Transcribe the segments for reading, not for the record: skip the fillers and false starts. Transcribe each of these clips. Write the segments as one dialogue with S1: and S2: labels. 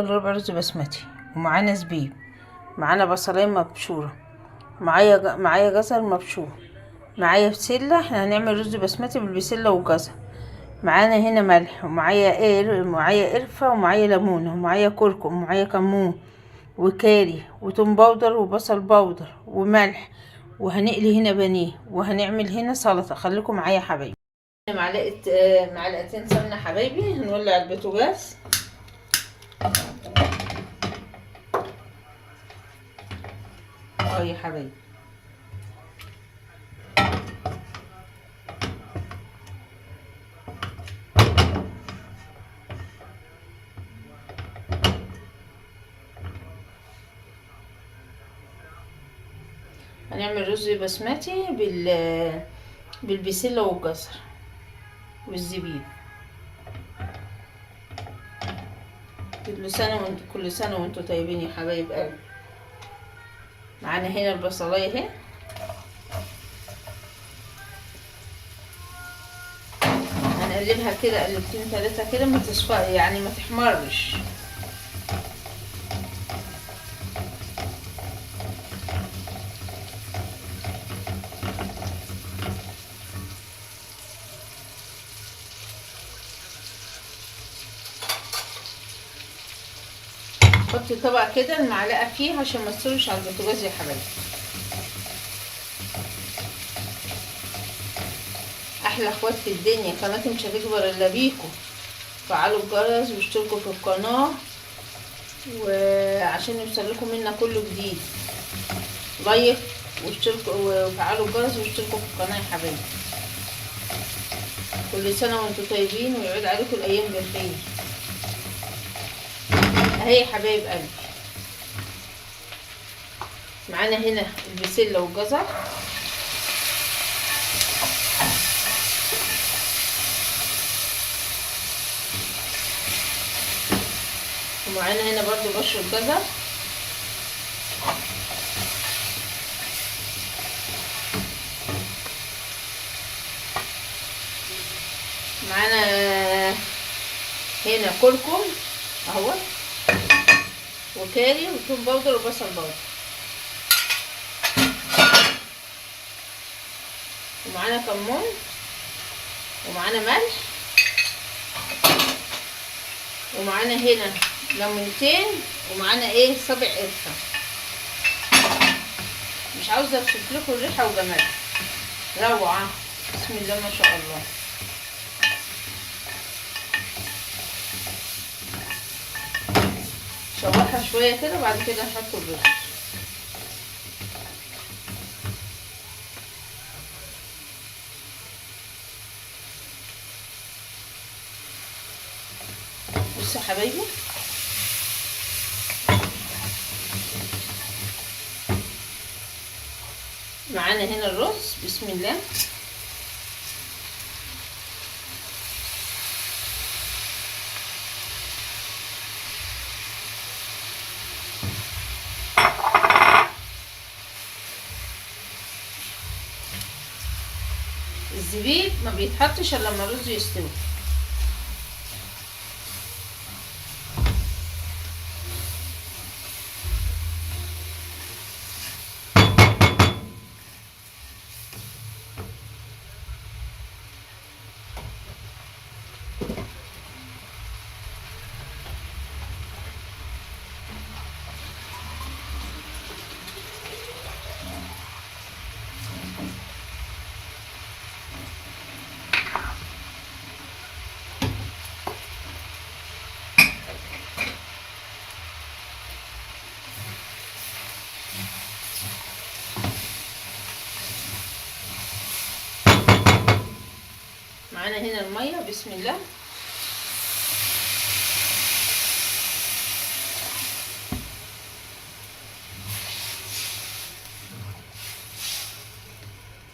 S1: ربع رز بسمتي، ومعانا زبيب، معانا بصلايه مبشوره، معايا جزر مبشور، معايا بسله. احنا هنعمل رز بسمتي بالبسله والجزر. معانا هنا ملح، معايا قرفه، ومعايا ليمون، ومعايا كركم، ومعايا كمون وكاري وتوم باودر وبصل باودر وملح. وهنقلي هنا بانيه، وهنعمل هنا سلطه. خليكم معايا يا حبايبي. معلقتين سمنه حبايبي. هنولع البوتاجاز. يا حبايبي، هنعمل رز بسمتي بالبسله والجزر والزبيب. كل سنه وانتم طيبين يا حبايب قلبي. معانا هنا البصلايه اهي. هنقلبها كده قلبتين 3 كده، ما تصفى يعني ما تحمرش. حطي طبق كده المعلقه فيه عشان ما تسيبش على البوتاجاز يا حبايبي. احلى اخوات في الدنيا، قناتي مش هتكبر الا بيكم. فعلوا الجرس واشتركوا في القناه، وعشان يوصلكم منا كله جديد. لايك واشتركوا وفعلوا الجرس واشتركوا في القناه يا حبايبي. كل سنه وانتم طيبين، ويعود عليكم الايام بالخير. اهي يا حبايب قلبي، معانا هنا البسله والجزر، ومعانا هنا برضو بشر الجزر، معانا هنا كركم اهو، وكاري وتوم باودر وبصل باودر، ومعانا كمون، ومعانا ملح، ومعانا هنا ليمونتين، ومعانا صابع قرفه. مش عاوزه اوصف لكم الريحه وجمالها، روعه. بسم الله ما شاء الله. شوحها شويه كده، وبعد كده نحط الرز. بصوا يا حبايبي، معانا هنا الرز. بسم الله. الزبيب ما بيتحطش الا لما الرز يستوي. معانا هنا الميه. بسم الله.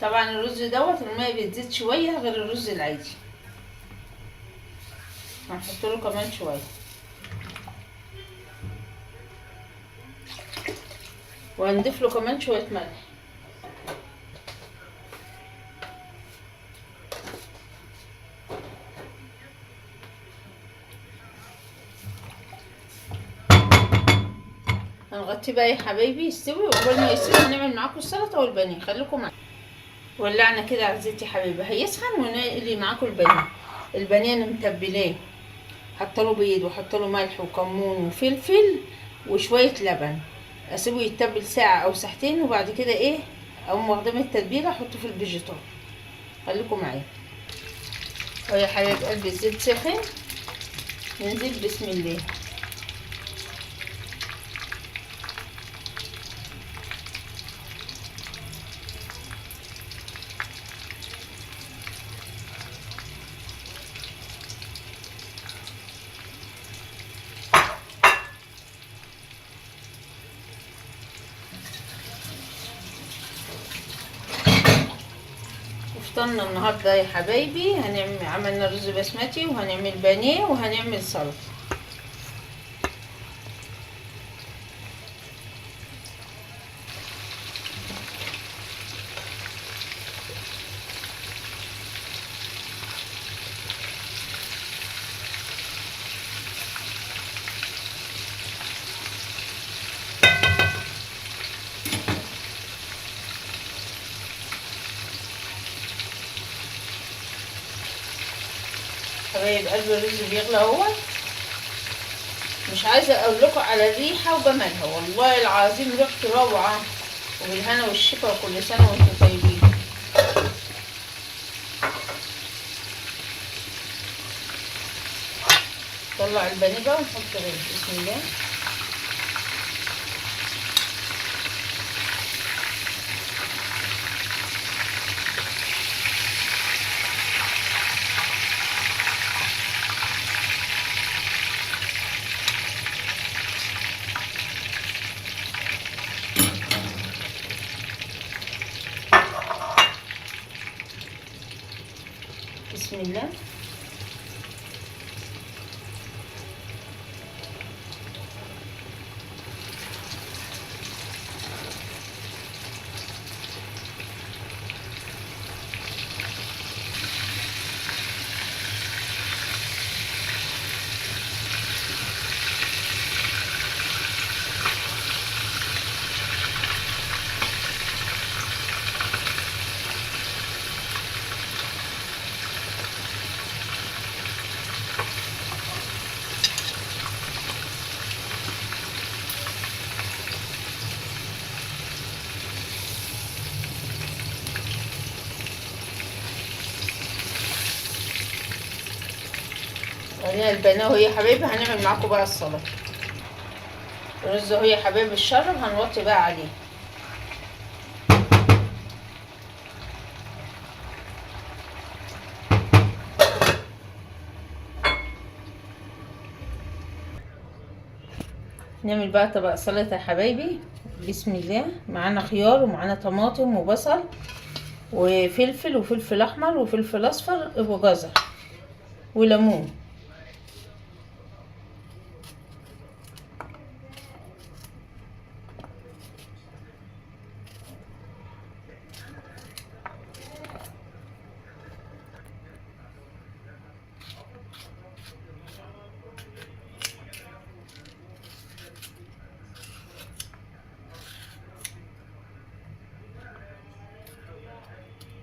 S1: طبعا الرز دوت الميه بتزيد شويه غير الرز العادي. هنحط له كمان شويه، وهنضيف له كمان شويه ملح. هنغطيه بقى يا حبايبي يستوي، وقبل ما يستوي هنعمل معاكم السلطه والبانيه. خليكم معايا. ولعنا كده على الزيت يا حبايبي، هيسخن ونقلي معاكم البانيه. البانيه انا متبلاه، حاطه له بيض وحاطه له ملح وكمون وفلفل وشويه لبن. اسيبه يتبل ساعه او ساعتين، وبعد كده ايه اقوم واخداه من التتبيله احطه في الفيجيتار. خليكم معايا. يا حبايب قلبي الزيت سخن، ننزل بسم الله. فطرنا النهارده يا حبايبي، عملنا رز بسمتي وهنعمل بانيه وهنعمل سلطه. حبايب قلبي الرز بيغلى اهو. مش عايزه اقول لكم على الريحه وجمالها، والله العظيم ريحته روعه. وبالهنا والشفا، وكل سنه وانتم طيبين. طلع البانيه بقى ونحط الرز. بسم الله. بسم الله. ورينا البانيه اهو يا حبايبي. هنعمل معاكم بقى السلطه. الرز اهو يا حبايبي الشرب، هنوطي بقى عليه. نعمل بقى طبق سلطه يا حبايبي. بسم الله. معانا خيار ومعانا طماطم وبصل وفلفل وفلفل احمر وفلفل اصفر وجزر وليمون.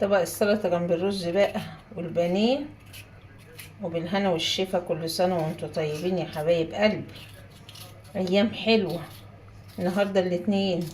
S1: طبق السلطه جنب الرز بقى والبانيه. وبالهنا والشفا، كل سنه وانتم طيبين يا حبايب قلبي. ايام حلوه. النهارده الاثنين.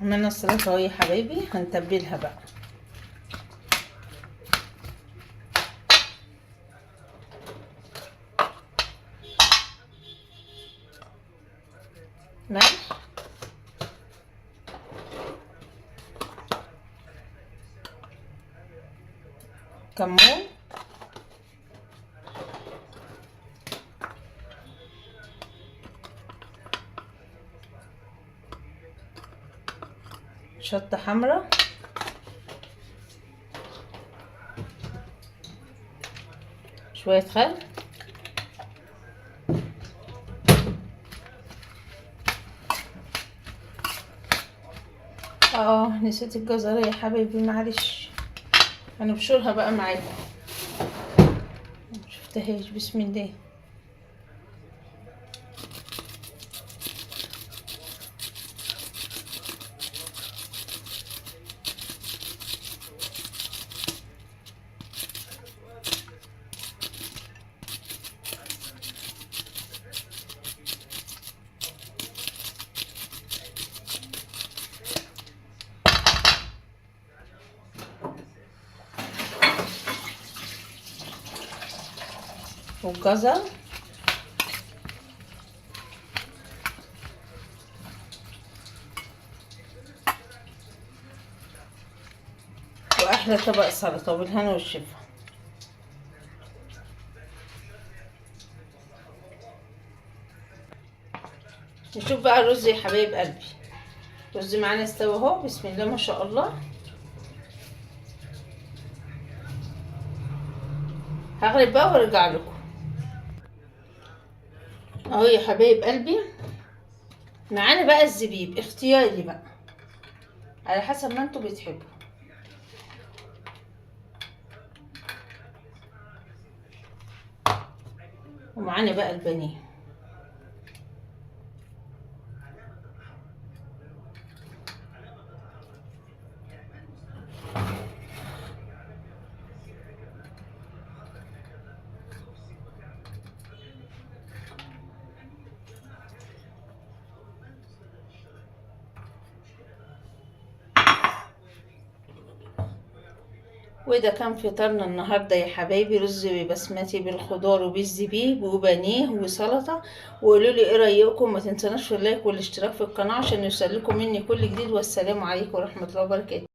S1: عملنا السلطه اهو يا حبايبي، هنتبلها بقى. ملح، كمون، شطة حمراء، شوية خل، نسيت الجزرة يا حبايبي معلش، هنبشرها بقى معاكم. مشفتهاش، بسم الله. والجزر واحلى طبق سلطه بالهنا والشفا. نشوف بقى الرز يا حبايب قلبي. الرز معانا استوى اهو، بسم الله ما شاء الله. هغرب بقى وارجع لكم اهو يا حبايب قلبي. معانا بقى الزبيب اختياري بقى على حسب ما انتوا بتحبوا. ومعانا بقى البانيه. وده كان فطارنا النهارده يا حبايبي، رز بسمتي بالخضار وبالزبيب وبانيه وسلطه. وقولوا لي ايه رايكم، ما تنسوناش في اللايك والاشتراك في القناه عشان يوصلكم مني كل جديد. والسلام عليكم ورحمه الله وبركاته.